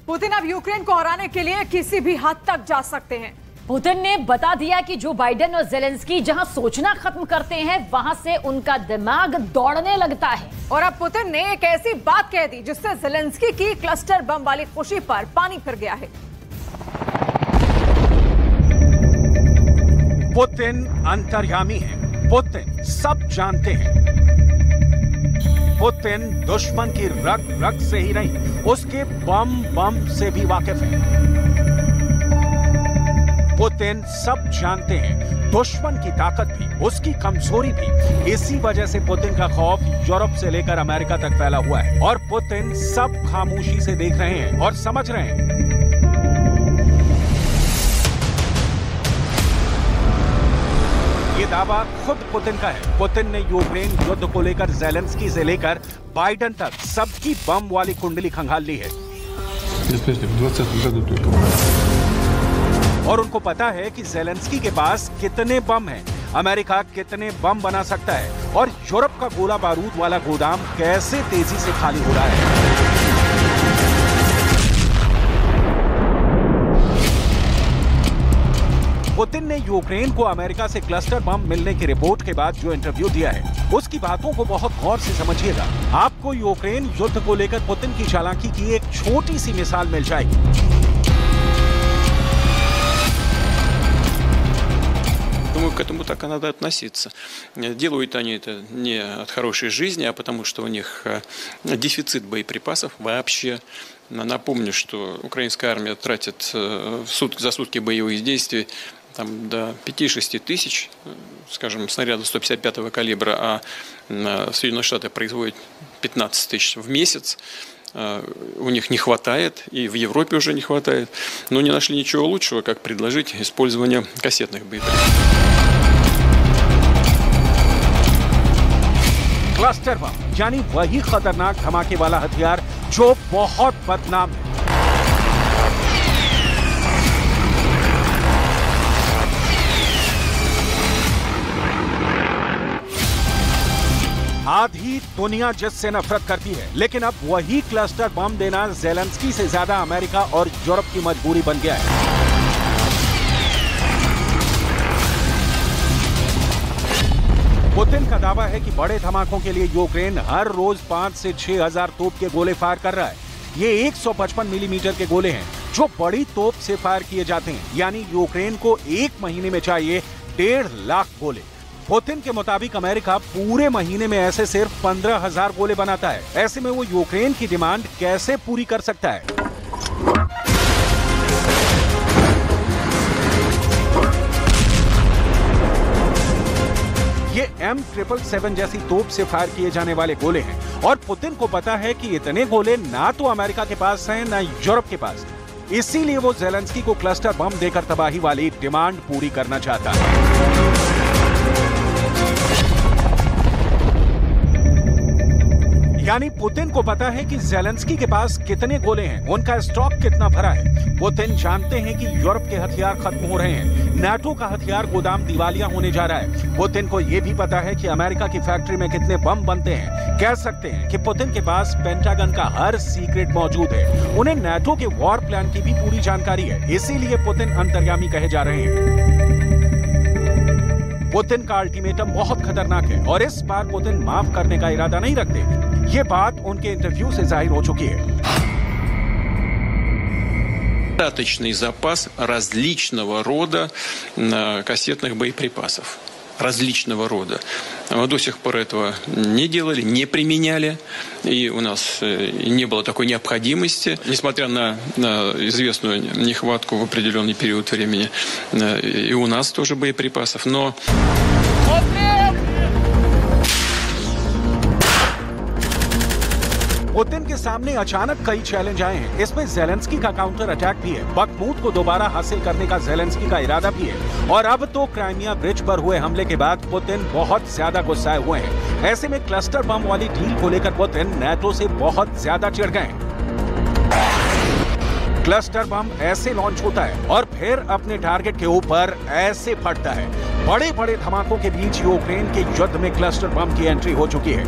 Putin अब Ukraine को हराने के लिए किसी भी हद तक जा सकते हैं। पुतिन ने बता दिया कि जो बाइडेन और ज़ेलेंस्की जहां सोचना खत्म करते हैं वहां से उनका दिमाग दौड़ने लगता है। और अब पुतिन ने एक ऐसी बात कह दी जिससे ज़ेलेंस्की की क्लस्टर बम वाली खुशी पर पानी फिर गया है। पुतिन अंतर्यामी है, पुतिन सब जानते हैं। पुतिन दुश्मन की रग रग से ही नहीं, उसके बम से भी वाकिफ है। पुतिन सब जानते हैं, दुश्मन की ताकत भी, उसकी कमजोरी भी। इसी वजह से पुतिन का खौफ यूरोप से लेकर अमेरिका तक फैला हुआ है और पुतिन सब खामोशी से देख रहे हैं और समझ रहे हैं। ये दावा खुद पुतिन का है। पुतिन ने यूक्रेन युद्ध को लेकर ज़ेलेंस्की से लेकर बाइडेन तक सबकी बम वाली कुंडली खंगाल ली है और उनको पता है कि ज़ेलेंस्की के पास कितने बम हैं, अमेरिका कितने बम बना सकता है और यूरोप का गोला बारूद वाला गोदाम कैसे तेजी से खाली हो रहा है। पुतिन ने यूक्रेन को अमेरिका से क्लस्टर बम मिलने की रिपोर्ट के बाद जो इंटरव्यू दिया है, उसकी बातों को बहुत गौर से समझिएगा। आपको यूक्रेन युद्ध को लेकर पुतिन की चालाकी की एक छोटी सी मिसाल मिल जाएगी। Думаю, к этому так и надо относиться. Делают они это не от хорошей жизни, а потому что у них дефицит боеприпасов вообще. Напомню, что украинская армия тратит за сутки боевых действий там, до 5-6 тысяч, скажем, снарядов 155-го калибра, а Соединенные Штаты производят 15 тысяч в месяц. У них не хватает, и в Европе уже не хватает, но не нашли ничего лучшего, как предложить использование кассетных боеприпасов. क्लस्टर बम यानी वही खतरनाक धमाके वाला हथियार जो बहुत बदनाम है। आधी दुनिया जिससे नफरत करती है, लेकिन अब वही क्लस्टर बम देना ज़ेलेंस्की से ज्यादा अमेरिका और यूरोप की मजबूरी बन गया है। पुतिन का दावा है कि बड़े धमाकों के लिए यूक्रेन हर रोज 5 से 6 हजार तोप के गोले फायर कर रहा है। ये 155 मिलीमीटर के गोले हैं जो बड़ी तोप से फायर किए जाते हैं, यानी यूक्रेन को एक महीने में चाहिए 1.5 लाख गोले। पुतिन के मुताबिक अमेरिका पूरे महीने में ऐसे सिर्फ 15,000 गोले बनाता है। ऐसे में वो यूक्रेन की डिमांड कैसे पूरी कर सकता है? ये M777 जैसी तोप से फायर किए जाने वाले गोले हैं और पुतिन को पता है कि इतने गोले ना तो अमेरिका के पास हैं ना यूरोप के पास। इसीलिए वो ज़ेलेंस्की को क्लस्टर बम देकर तबाही वाली डिमांड पूरी करना चाहता है। यानी पुतिन को पता है कि ज़ेलेंस्की के पास कितने गोले हैं, उनका स्टॉक कितना भरा है। पुतिन जानते हैं कि यूरोप के हथियार खत्म हो रहे हैं, नाटो का हथियार गोदाम दिवालिया होने जा रहा है। पुतिन को यह भी पता है कि अमेरिका की फैक्ट्री में कितने बम बनते हैं। कह सकते हैं कि पुतिन के पास पेंटागन का हर सीक्रेट मौजूद है। उन्हें नाटो के वॉर प्लान की भी पूरी जानकारी है, इसीलिए पुतिन अंतर्यामी कहे जा रहे हैं। पुतिन का अल्टीमेटम बहुत खतरनाक है और इस बार पुतिन माफ करने का इरादा नहीं रखते। ये बात उनके इंटरव्यू से जाहिर हो चुकी है। Достаточный запас различного рода кассетных боеприпасов. Различного рода. Мы до сих пор этого не делали, не применяли, и у нас не было такой необходимости. Несмотря на известную нехватку в определенный период времени, и у нас тоже боеприпасов, но... पुतिन के सामने अचानक कई चैलेंज आए हैं। इसमें ज़ेलेंस्की का काउंटर अटैक भी है, बखमूत को दोबारा हासिल करने का ज़ेलेंस्की का इरादा भी है और अब तो क्राइमिया ब्रिज पर हुए हमले के बाद पुतिन बहुत ज्यादा गुस्साए हुए हैं। ऐसे में क्लस्टर बम वाली डील को लेकर पुतिन नाटो से बहुत ज्यादा चिढ़ गए हैं। क्लस्टर बम ऐसे लॉन्च होता है और फिर अपने टारगेट के ऊपर ऐसे फटता है। बड़े बड़े धमाकों के बीच यूक्रेन के युद्ध में क्लस्टर बम की एंट्री हो चुकी है।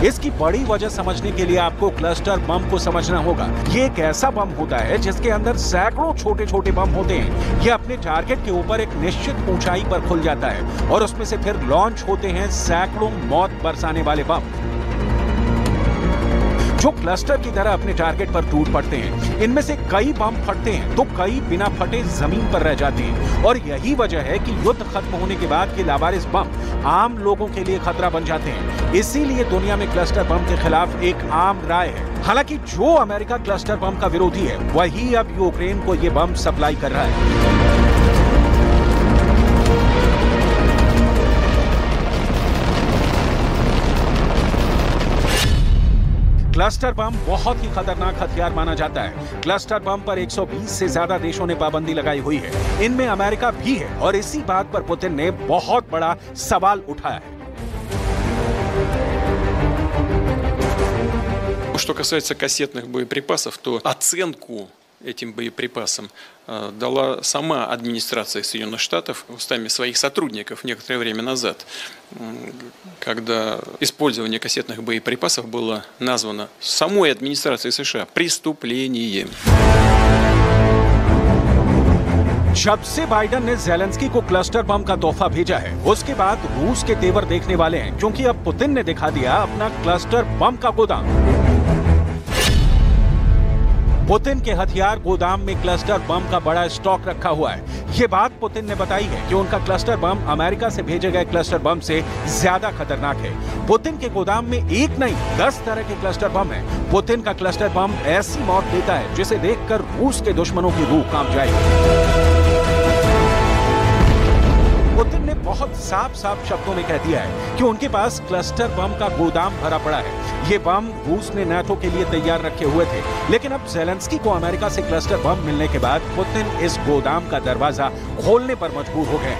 इसकी बड़ी वजह समझने के लिए आपको क्लस्टर बम को समझना होगा। ये एक ऐसा बम होता है जिसके अंदर सैकड़ों छोटे छोटे बम होते हैं। ये अपने टारगेट के ऊपर एक निश्चित ऊंचाई पर खुल जाता है और उसमें से फिर लॉन्च होते हैं सैकड़ों मौत बरसाने वाले बम जो क्लस्टर की तरह अपने टारगेट पर टूट पड़ते हैं। इनमें से कई बम फटते हैं तो कई बिना फटे जमीन पर रह जाते हैं और यही वजह है कि युद्ध खत्म होने के बाद के लावारिस बम आम लोगों के लिए खतरा बन जाते हैं। इसीलिए दुनिया में क्लस्टर बम के खिलाफ एक आम राय है। हालांकि जो अमेरिका क्लस्टर बम का विरोधी है वही अब यूक्रेन को ये बम सप्लाई कर रहा है। क्लस्टर बम बहुत ही खतरनाक हथियार माना जाता है। क्लस्टर बम पर 120 से ज्यादा देशों ने पाबंदी लगाई हुई है। इनमें अमेरिका भी है और इसी बात पर पुतिन ने बहुत बड़ा सवाल उठाया है। Что касается кассетных боеприпасов, то оценку этим боеприпасам дала сама администрация Соединенных Штатов устами своих сотрудников некоторое время назад, когда использование кассетных боеприпасов было названо самой администрацией США преступлением. जब से बाइडन ने ज़ेलेंस्की को क्लस्टर बम का तोहफा भेजा है उसके बाद रूस के तेवर देखने वाले हैं, क्योंकि अब पुतिन ने दिखा दिया अपना क्लस्टर बम का गोदाम। पुतिन के हथियार गोदाम में क्लस्टर बम का बड़ा स्टॉक रखा हुआ है। ये बात पुतिन ने बताई है कि उनका क्लस्टर बम अमेरिका से भेजे गए क्लस्टर बम से ज्यादा खतरनाक है। पुतिन के गोदाम में एक नहीं 10 तरह के क्लस्टर बम है। पुतिन का क्लस्टर बम ऐसी मौत देता है जिसे देखकर रूस के दुश्मनों की रूह कांप जाएगी। पुतिन ने बहुत साफ शब्दों में कह दिया है कि उनके पास क्लस्टर बम का गोदाम भरा पड़ा है। ये बम रूस ने नाटो के लिए तैयार रखे हुए थे, लेकिन अब ज़ेलेंस्की को अमेरिका से क्लस्टर बम मिलने के बाद पुतिन इस गोदाम का दरवाजा खोलने पर मजबूर हो गए।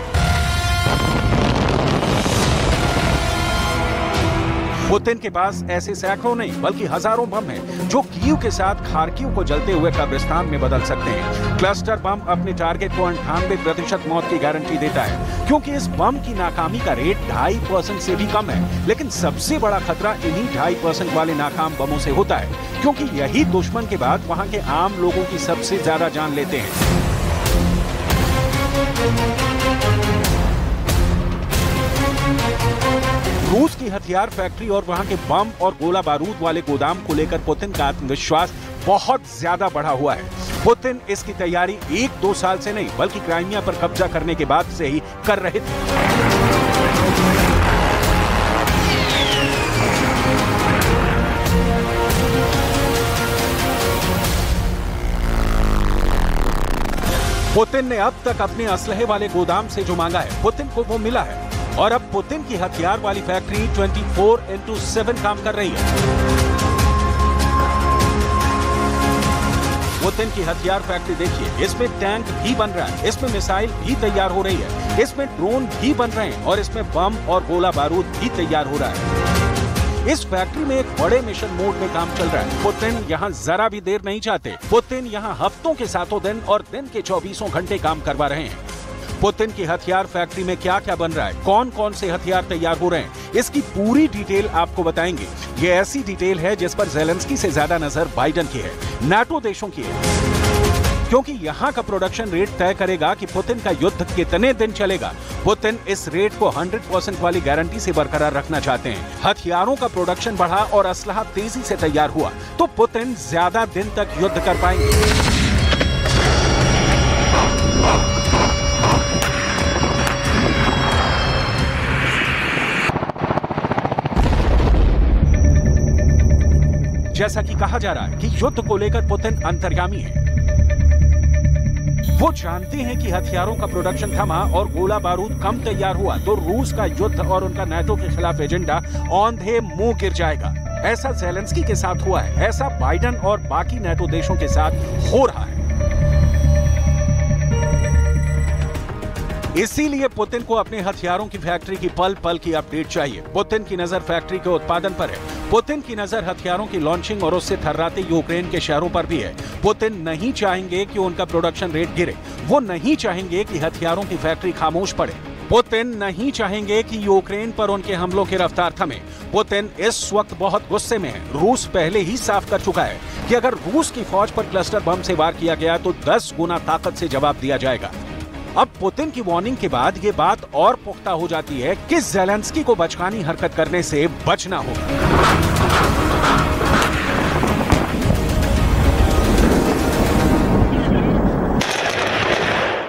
पुतिन के पास ऐसे सैकड़ों नहीं बल्कि हजारों बम हैं जो कीव के साथ खार्किव को जलते हुए कब्रिस्तान में बदल सकते हैं। क्लस्टर बम अपने टारगेट को 98% मौत की गारंटी देता है, क्योंकि इस बम की नाकामी का रेट 2.5% से भी कम है। लेकिन सबसे बड़ा खतरा इन्हीं 2.5% वाले नाकाम बमों से होता है, क्योंकि यही दुश्मन के बाद वहां के आम लोगों की सबसे ज्यादा जान लेते हैं। रूस की हथियार फैक्ट्री और वहां के बम और गोला बारूद वाले गोदाम को लेकर पुतिन का आत्मविश्वास बहुत ज्यादा बढ़ा हुआ है। पुतिन इसकी तैयारी 1-2 साल से नहीं बल्कि क्राइमिया पर कब्जा करने के बाद से ही कर रहे थे। पुतिन ने अब तक अपने असलहे वाले गोदाम से जो मांगा है पुतिन को वो मिला है और अब पुतिन की हथियार वाली फैक्ट्री 24/7 काम कर रही है। पुतिन की हथियार फैक्ट्री देखिए, इसमें टैंक भी बन रहा है, इसमें मिसाइल भी तैयार हो रही है, इसमें ड्रोन भी बन रहे हैं और इसमें बम और गोला बारूद भी तैयार हो रहा है। इस फैक्ट्री में एक बड़े मिशन मोड में काम चल रहा है। पुतिन यहाँ जरा भी देर नहीं चाहते। पुतिन यहाँ हफ्तों के 7 दिन और दिन के 24 घंटे काम करवा रहे हैं। पुतिन की हथियार फैक्ट्री में क्या क्या बन रहा है, कौन कौन से हथियार तैयार हो रहे हैं, इसकी पूरी डिटेल आपको बताएंगे। ये ऐसी डिटेल है जिस पर ज़ेलेंस्की से ज्यादा नजर बाइडन की है, नाटो देशों की है, क्योंकि यहाँ का प्रोडक्शन रेट तय करेगा कि पुतिन का युद्ध कितने दिन चलेगा। पुतिन इस रेट को 100% वाली गारंटी से बरकरार रखना चाहते हैं। हथियारों का प्रोडक्शन बढ़ा और असलहा तेजी से तैयार हुआ तो पुतिन ज्यादा दिन तक युद्ध कर पाएंगे। जैसा कि कहा जा रहा है कि युद्ध को लेकर पुतिन अंतर्यामी है। वो जानते हैं कि हथियारों का प्रोडक्शन थमा और गोला बारूद कम तैयार हुआ तो रूस का युद्ध और उनका नाटो के खिलाफ एजेंडा औंधे मुंह गिर जाएगा। ऐसा ज़ेलेंस्की के साथ हुआ है, ऐसा बाइडन और बाकी नाटो देशों के साथ हो रहा है। इसीलिए पुतिन को अपने हथियारों की फैक्ट्री की पल पल की अपडेट चाहिए। पुतिन की नजर फैक्ट्री के उत्पादन पर है। पुतिन की नजर हथियारों की लॉन्चिंग और उससे थर्राते यूक्रेन के शहरों पर भी है। पुतिन नहीं चाहेंगे कि उनका प्रोडक्शन रेट गिरे। वो नहीं चाहेंगे कि हथियारों की फैक्ट्री खामोश पड़े। पुतिन नहीं चाहेंगे कि यूक्रेन पर उनके हमलों की रफ्तार थमे। पुतिन इस वक्त बहुत गुस्से में है। रूस पहले ही साफ कर चुका है कि अगर रूस की फौज पर क्लस्टर बम से वार किया गया तो 10 गुना ताकत से जवाब दिया जाएगा। अब पुतिन की वार्निंग के बाद ये बात और पुख्ता हो जाती है कि ज़ेलेंस्की को बचकानी हरकत करने से बचना होगा।